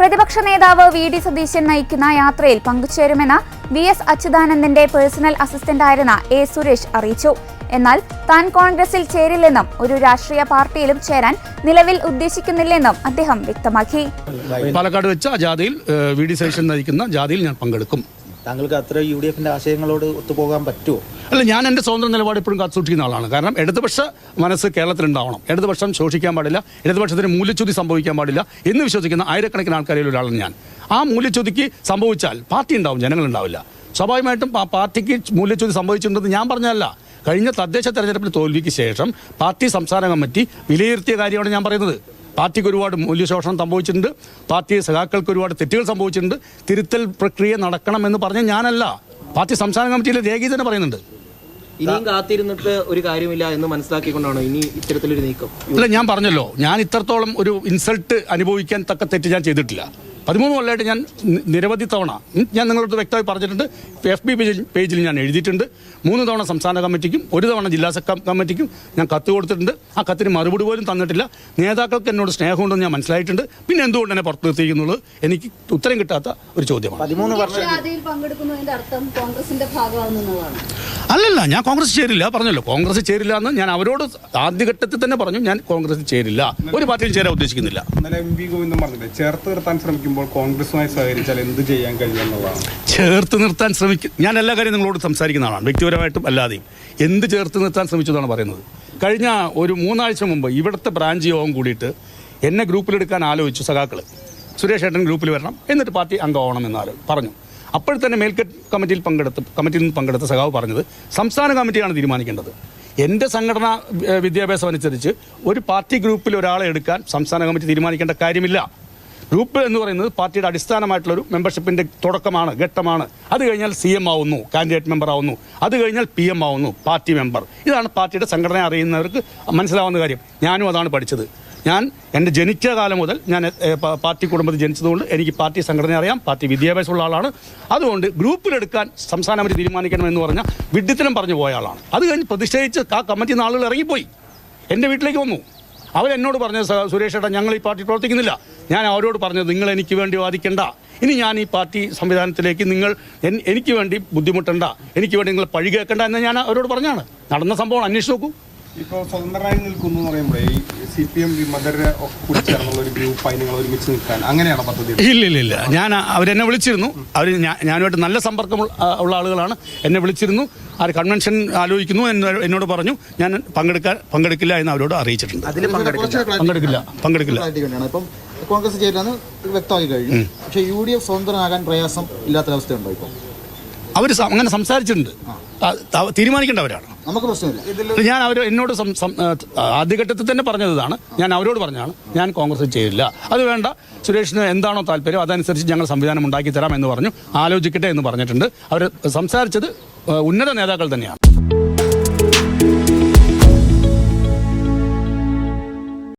പ്രതിപക്ഷ നേതാവ് വി.ഡി. സതീശൻ നയിക്കുന്ന യാത്രയിൽ പങ്കുചേരുമെന്ന് വി.എസ്. അച്യുതാനന്ദന്റെ പേഴ്സണൽ അസിസ്റ്റന്റായിരുന്ന എ. സുരേഷ് അറിയിച്ചു. എന്നാൽ താൻ കോൺഗ്രസിൽ ചേരില്ലെന്നും ഒരു രാഷ്ട്രീയ പാർട്ടിയിലും ചേരാൻ നിലവിൽ ഉദ്ദേശിക്കുന്നില്ലെന്നും അദ്ദേഹം വ്യക്തമാക്കി. പാലക്കാട് വെച്ച ജാഥയിൽ വി.ഡി. സതീശൻ നയിക്കുന്ന ജാഥയിൽ ഞാൻ പങ്കെടുക്കും. താങ്കൾക്ക് അത്ര യു.ഡി.എഫിന്റെ ആശയങ്ങളോട് ഒത്തുപോകാൻ പറ്റുമോ? അല്ല, ഞാൻ എൻ്റെ സ്വതന്ത്ര നിലപാട് എപ്പോഴും കാത്തുസൂക്ഷിക്കുന്ന ആളാണ്. കാരണം ഇടതുപക്ഷ മനസ്സ് കേരളത്തിലുണ്ടാവണം. ഇടതുപക്ഷം ശോഷിക്കാൻ പാടില്ല, ഇടതുപക്ഷത്തിന് മൂല്യച്യുതി സംഭവിക്കാൻ പാടില്ല എന്ന് വിശ്വസിക്കുന്ന ആയിരക്കണക്കിന് ആൾക്കാരിൽ ഒരാളാണ് ഞാൻ. ആ മൂല്യച്യുതിക്ക് സംഭവിച്ചാൽ പാർട്ടി ഉണ്ടാവും, ജനങ്ങളുണ്ടാവില്ല. സ്വാഭാവികമായിട്ടും പാർട്ടിക്ക് മൂല്യച്യുതി സംഭവിച്ചിട്ടുണ്ടെന്ന് ഞാൻ പറഞ്ഞതല്ല. കഴിഞ്ഞ തദ്ദേശ തെരഞ്ഞെടുപ്പിൽ തോൽവിക്ക് ശേഷം പാർട്ടി സംസ്ഥാന കമ്മിറ്റി വിലയിരുത്തിയ കാര്യമാണ് ഞാൻ പറയുന്നത്. പാർട്ടിക്ക് ഒരുപാട് മൂല്യശോഷണം സംഭവിച്ചിട്ടുണ്ട്, പാർട്ടി സഖാക്കൾക്ക് ഒരുപാട് തെറ്റുകൾ സംഭവിച്ചിട്ടുണ്ട്. തിരുത്തൽ പ്രക്രിയ നടക്കണമെന്ന് പറഞ്ഞ ഞാനല്ല, പാർട്ടി സംസ്ഥാന കമ്മിറ്റിയിലെ രേഖയിൽ തന്നെ പറയുന്നുണ്ട്. ഇനിയും കാത്തിരുന്നിട്ട് ഒരു കാര്യമില്ല എന്ന് മനസ്സിലാക്കിക്കൊണ്ടാണോ ഇനി ഇത്തരത്തിലൊരു നീക്കം? അല്ല, ഞാൻ പറഞ്ഞല്ലോ, ഞാൻ ഇത്രത്തോളം ഒരു ഇൻസൾട്ട് അനുഭവിക്കാൻ തക്ക തെറ്റ് ഞാൻ ചെയ്തിട്ടില്ല. 13 കൊല്ലമായിട്ട് ഞാൻ നിരവധി തവണ ഞാൻ നിങ്ങളോട് വ്യക്തമായി പറഞ്ഞിട്ടുണ്ട്. FB പേജിൽ ഞാൻ എഴുതിയിട്ടുണ്ട്. 3 തവണ സംസ്ഥാന കമ്മിറ്റിക്കും 1 തവണ ജില്ലാ കമ്മിറ്റിക്കും ഞാൻ കത്ത് കൊടുത്തിട്ടുണ്ട്. ആ കത്തിന് മറുപടി പോലും തന്നിട്ടില്ല. നേതാക്കൾക്ക് എന്നോട് സ്നേഹമുണ്ടെന്ന് ഞാൻ മനസ്സിലായിട്ടുണ്ട്. പിന്നെ എന്തുകൊണ്ട് എന്നെ പുറത്ത് നിർത്തിയിരിക്കുന്നുള്ളത് എനിക്ക് ഉത്തരം കിട്ടാത്ത ഒരു ചോദ്യമാണ്. 13 വർഷം അല്ലല്ല, ഞാൻ കോൺഗ്രസ് ചേരില്ല, പറഞ്ഞല്ലോ കോൺഗ്രസ് ചേരില്ല എന്ന് ഞാൻ അവരോട് ആദ്യഘട്ടത്തിൽ തന്നെ പറഞ്ഞു. ഞാൻ കോൺഗ്രസ് ചേരില്ല, ഒരു പാർട്ടിയിൽ ചേരാൻ ഉദ്ദേശിക്കുന്നില്ല. ചേർത്ത് നിർത്താൻ ശ്രമിക്കുമ്പോൾ കോൺഗ്രസുമായി സഹകരിച്ചാൽ എന്ത് ചെയ്യാൻ കഴിയുമെന്നുള്ളതാണ്. ചേർത്ത് നിർത്താൻ ശ്രമിക്കും, ഞാൻ എല്ലാ കാര്യം നിങ്ങളോട് സംസാരിക്കുന്ന ആളാണ്, വ്യക്തിപരമായിട്ടും അല്ലാതെയും. എന്ത് ചേർത്ത് നിർത്താൻ ശ്രമിച്ചതാണ് പറയുന്നത്? കഴിഞ്ഞ ഒരു 3 ആഴ്ച മുമ്പ് ഇവിടുത്തെ ബ്രാഞ്ച് യോഗം കൂടിയിട്ട് എന്നെ ഗ്രൂപ്പിലെടുക്കാൻ ആലോചിച്ചു സഖാക്കൾ. സുരേഷ് ഏട്ടൻ ഗ്രൂപ്പിൽ വരണം, എന്നിട്ട് പാർട്ടി അംഗമാവണം എന്നാലും പറഞ്ഞു. അപ്പോൾ തന്നെ കമ്മിറ്റിയിൽ നിന്ന് പങ്കെടുത്ത സഖാവ് പറഞ്ഞത് സംസ്ഥാന കമ്മിറ്റിയാണ് തീരുമാനിക്കേണ്ടത്. എൻ്റെ സംഘടനാ വിദ്യാഭ്യാസം അനുസരിച്ച് ഒരു പാർട്ടി ഗ്രൂപ്പിൽ ഒരാളെ എടുക്കാൻ സംസ്ഥാന കമ്മിറ്റി തീരുമാനിക്കേണ്ട കാര്യമില്ല. ഗ്രൂപ്പ് എന്ന് പറയുന്നത് പാർട്ടിയുടെ അടിസ്ഥാനമായിട്ടുള്ളൊരു മെമ്പർഷിപ്പിൻ്റെ തുടക്കമാണ്, ഘട്ടമാണ്. അത് കഴിഞ്ഞാൽ CM ആവുന്നു, കാൻഡിഡേറ്റ് മെമ്പർ ആവുന്നു. അത് കഴിഞ്ഞാൽ PM ആവുന്നു, പാർട്ടി മെമ്പർ. ഇതാണ് പാർട്ടിയുടെ സംഘടന അറിയുന്നവർക്ക് മനസ്സിലാവുന്ന കാര്യം. ഞാനും അതാണ് പഠിച്ചത്. ഞാൻ എൻ്റെ ജനിച്ച കാലം മുതൽ ഞാൻ പാർട്ടി കുടുംബത്തിൽ ജനിച്ചതുകൊണ്ട് എനിക്ക് പാർട്ടി സംഘടന അറിയാം, പാർട്ടി വിദ്യാഭ്യാസമുള്ള ആളാണ്. അതുകൊണ്ട് ഗ്രൂപ്പിലെടുക്കാൻ സംസ്ഥാന കമ്മിറ്റി തീരുമാനിക്കണമെന്ന് പറഞ്ഞാൽ വിഡ്ഢിത്തരം പറഞ്ഞു പോയ ആളാണ്. അത് കഴിഞ്ഞ് പ്രതിഷേധിച്ച് ആ കമ്മിറ്റിയിൽ നിന്ന് ആളുകൾ ഇറങ്ങിപ്പോയി, എൻ്റെ വീട്ടിലേക്ക് വന്നു. അവരെന്നോട് പറഞ്ഞത്, സുരേഷ് ഏട്ടാ ഞങ്ങൾ ഈ പാർട്ടി പ്രവർത്തിക്കുന്നില്ല. ഞാൻ അവരോട് പറഞ്ഞത്, നിങ്ങൾ എനിക്ക് വേണ്ടി വാദിക്കേണ്ട, ഇനി ഞാൻ ഈ പാർട്ടി സംവിധാനത്തിലേക്ക് നിങ്ങൾ എനിക്ക് വേണ്ടി ബുദ്ധിമുട്ടണ്ട, എനിക്ക് വേണ്ടി നിങ്ങൾ പഴി കേൾക്കേണ്ട എന്ന് ഞാൻ അവരോട് പറഞ്ഞാണ്. നടന്ന സംഭവം അന്വേഷിച്ച് നോക്കൂ. ഇപ്പോൾ സ്വതന്ത്രമായി നിൽക്കുന്നു എന്ന് പറയുമ്പോൾ ഈ CPM വിമതരെ കൂടി ചേർന്നുള്ള ഒരു ഗ്രൂപ്പായി നിങ്ങൾ ഒരുമിച്ച് നിൽക്കാൻ അങ്ങനെയാണ് പദ്ധതി? ഇല്ല, ഞാൻ അവരെന്നെ വിളിച്ചിരുന്നു. അവർ ഞാനുമായിട്ട് നല്ല സമ്പർക്കം ഉള്ള ആളുകളാണ്. എന്നെ വിളിച്ചിരുന്നു. ആ കൺവെൻഷൻ ആലോചിക്കുന്നു എന്നോട് പറഞ്ഞു. ഞാൻ പങ്കെടുക്കില്ല എന്ന് അവരോട് അറിയിച്ചിട്ടുണ്ട്. പങ്കെടുക്കില്ല. ഇപ്പം കോൺഗ്രസ് ചേരാന്ന് വ്യക്തമാക്കി കഴിഞ്ഞു. പക്ഷേ UDF സ്വതന്ത്രനാകാൻ പ്രയാസം ഇല്ലാത്തൊരവസ്ഥയുണ്ടോ? ഇപ്പോൾ അവർ അങ്ങനെ സംസാരിച്ചിട്ടുണ്ട്, തീരുമാനിക്കേണ്ടവരാണ്. നമുക്ക് പ്രശ്നമില്ല. ഞാൻ എന്നോട് ആദ്യഘട്ടത്തിൽ തന്നെ പറഞ്ഞതാണ്, ഞാൻ അവരോട് പറഞ്ഞാണ് ഞാൻ കോൺഗ്രസ് ചെയ്യില്ല. അത് വേണ്ട, സുരേഷിന് എന്താണോ താല്പര്യം അതനുസരിച്ച് ഞങ്ങൾ സംവിധാനം ഉണ്ടാക്കി തരാം എന്ന് പറഞ്ഞു. ആലോചിക്കട്ടെ എന്ന് പറഞ്ഞിട്ടുണ്ട്. അവർ സംസാരിച്ചത് ഉന്നത നേതാക്കൾ തന്നെയാണ്.